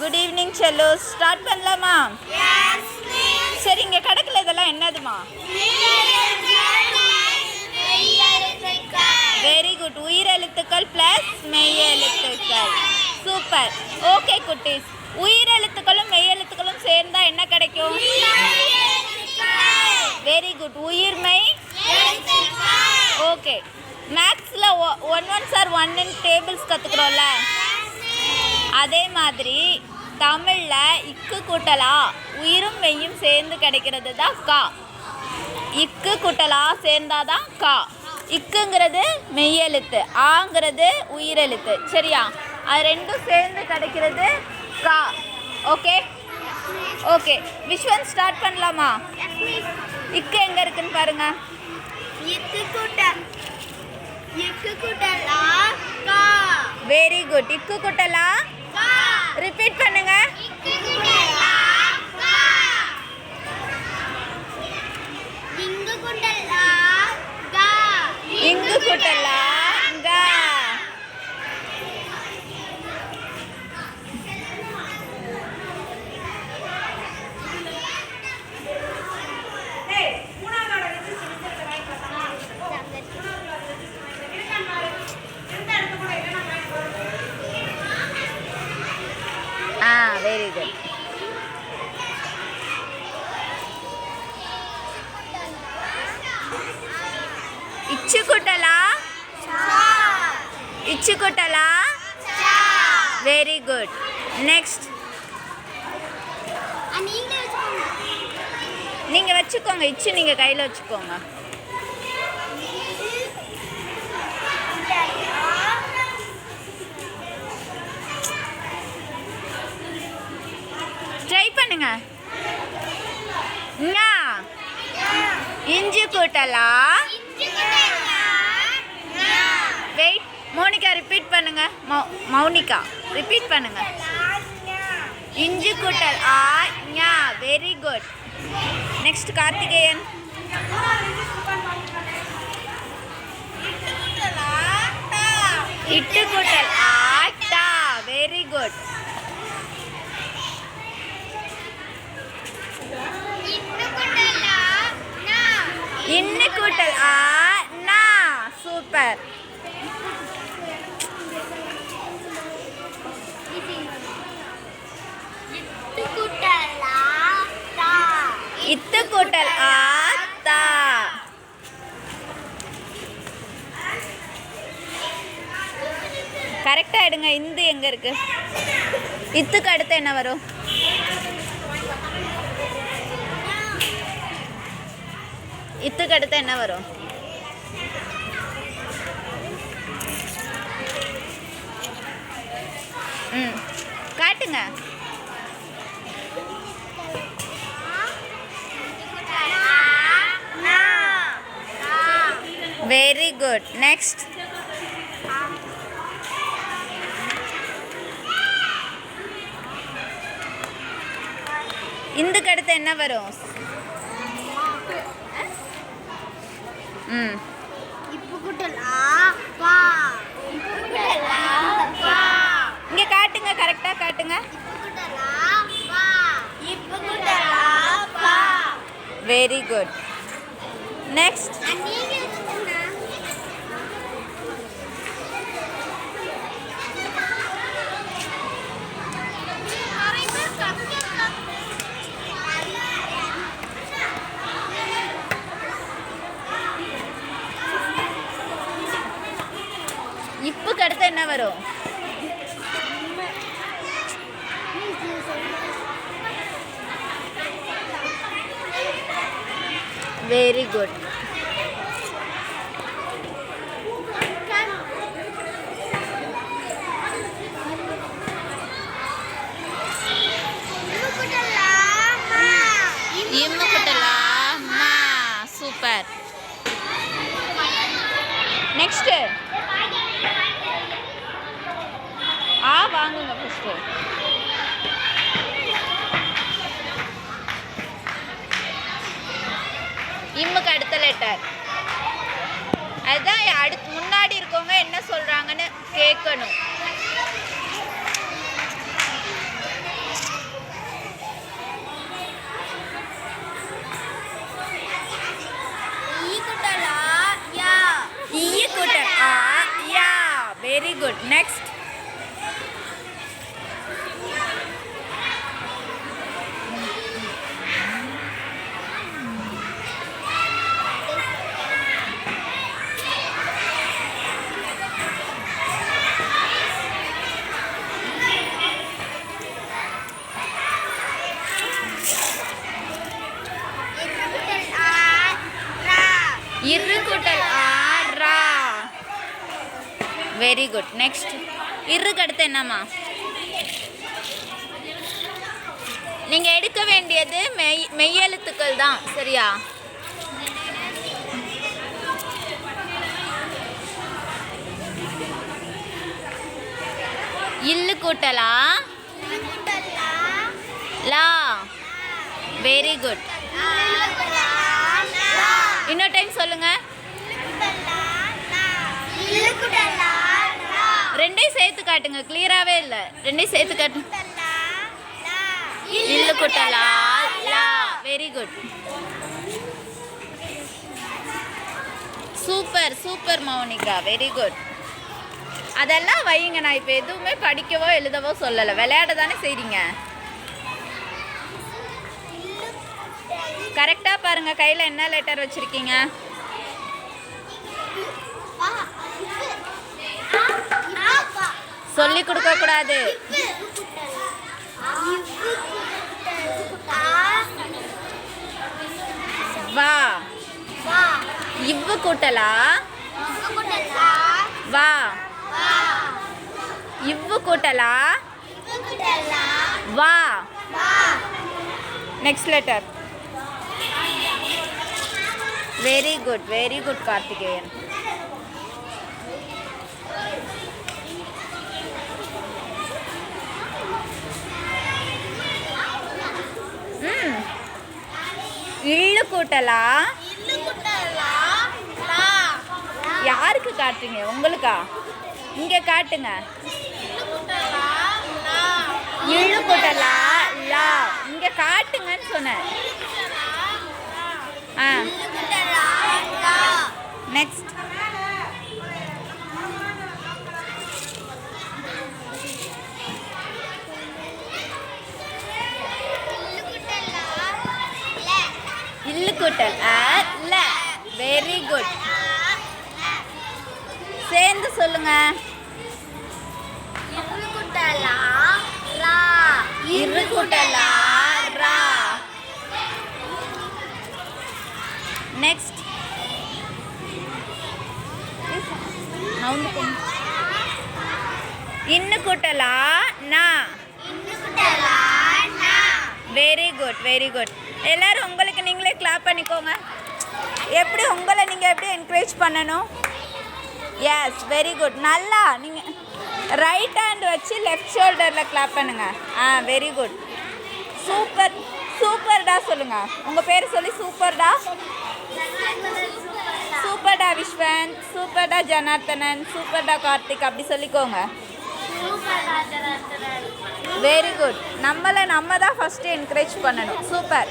Good evening cell. Start பண்ணலாமா? சரி, இங்கே கிடக்கல இதெல்லாம் என்னதுமா? Very good. உயிரெழுத்துக்கள் ப்ளஸ் மெய் எழுத்துக்கள். சூப்பர். ஓகே குட்டீஸ், உயிரெழுத்துக்களும் மெய் எழுத்துக்களும் சேர்ந்தா என்ன கிடைக்கும்? Very good. உயிர்மெய். ஓகே. மேக்ஸில் 1 1 சார் 1 டேபிள்ஸ் கற்றுக்குறோம்ல, அதே மாதிரி தமிழில் இக்கு கூட்டலா உயிரும் மெய்யும் சேர்ந்து கிடைக்கிறது தான் கா. இக்கு கூட்டலா சேர்ந்தாதான் கா. இக்குங்கிறது மெய்யெழுத்து, ஆங்கிறது உயிரெழுத்து. சரியா? அது ரெண்டும் சேர்ந்து கிடைக்கிறது கா. Okay okay. விஷ்வன் ஸ்டார்ட் பண்ணலாமா? இக்கு எங்கே இருக்குன்னு பாருங்க. Very good. இக்கு கூட்டலா ரிப்பீட் பண்ணுங்க. இங்கு கூட்டலா கா. Very good. இச்சு கூட்டலா இச்சு கூட்டலா. Very good. நெக்ஸ்ட் நீங்க வச்சுக்கோங்க. இச்சு நீங்க கையில் வச்சுக்கோங்க. ட்ரை பண்ணுங்க. இஞ்சி கூட்டலா. வெயிட், மோனிகா ரிப்பீட் பண்ணுங்க. மௌனிகா ரிப்பீட் பண்ணுங்க. இஞ்சி கூட்டல் ஆ ஞா. Very good. நெக்ஸ்ட் கார்த்திகேயன். இட்டு கூட்டல் ஆ டா. Very good. இன்னு கூட்டல் ஆ நா. சூப்பர். இத்து கூட்டல் ஆ தா. கரெக்டா எடுங்க. இந்து எங்க இருக்கு? இத்துக்கு அடுத்து என்ன வரும்? இத்துக்கு அடுத்து என்ன வரும்? காட்டுங்க. Very good. நெக்ஸ்ட் இந்துக்கு அடுத்து என்ன வரும்? இங்க காட்டுங்க. கரெக்டா காட்டுங்க. Very good. நெக்ஸ்ட் இப்புக்கு அடுத்து என்ன வரும்? Very good. இம்மு குட்டலா மா. சூப்பர். நெக்ஸ்ட் ஆ வாங்குங்க ஃபர்ஸ்ட். இம்முக்கு அடுத்த லெட்டர். அதுதான் அடுத்து முன்னாடி இருக்கவங்க என்ன சொல்றாங்கன்னு கேட்கணும். Very good. நெக்ஸ்ட் இருக்கு அடுத்து என்னம்மா? நீங்கள் எடுக்க வேண்டியது மெய்யெழுத்துக்கள் தான், சரியா? இல்லு கூட்டலா லா. Very good. இன்னொரு டைம் சொல்லுங்க. ரெண்டையும் சேர்த்து காட்டுங்க, கிளியராகவே இல்லை. ரெண்டையும் சேர்த்து காட்டுங்க. இல்லு குட்டலா லா. Very good. Super super Mounika, very good. அதெல்லாம் வையுங்க, நான் இப்போ எதுவுமே படிக்கவோ எழுதவோ சொல்லலை, விளையாட தானே செய்கிறீங்க. கரெக்டாக பாருங்கள், கையில் என்ன லெட்டர் வச்சுருக்கீங்க? சொல்லி கொடுக்கக்கூடாது. வா. இவ்வு கூட்டலா வா. இவ்வு கூட்டலா வா. Next letter. Very good, very good Karthikeyan. இல்லு கூட்டலா யாருக்கு காட்டுறீங்க? உங்களுக்கா? இங்கே காட்டுங்க. இல்லு கூட்டலா லா. இங்கே காட்டுங்கன்னு சொன்னேன். நெக்ஸ்ட். இல்லு கூட்டல் ல. Very good. சேர்ந்து சொல்லுங்க. இரு கூட்டலா ரா. நெக்ஸ்ட். இன்னு கூட்டலா நா. Very good, very good. எல்லாரும் உங்களுக்கு நீங்களே கிளாப் பண்ணிக்கோங்க. எப்படி உங்களை நீங்கள் எப்படி என்கரேஜ் பண்ணணும்? Yes, very good. நல்லா நீங்கள் ரைட் ஹேண்ட் வச்சு லெஃப்ட் ஷோல்டரில் கிளாப் பண்ணுங்க. Very good. சூப்பர் சூப்பர்டா சொல்லுங்கள். உங்கள் பேர் சொல்லி சூப்பர்டா. சூப்பர்டா விஸ்வந்த், சூப்பர்டா ஜனார்த்தனன், சூப்பர்டா கார்த்திக், அப்படி சொல்லிக்கோங்க. Very good. நம்ம தான் ஃபஸ்ட்டு என்கரேஜ் பண்ணணும். சூப்பர்.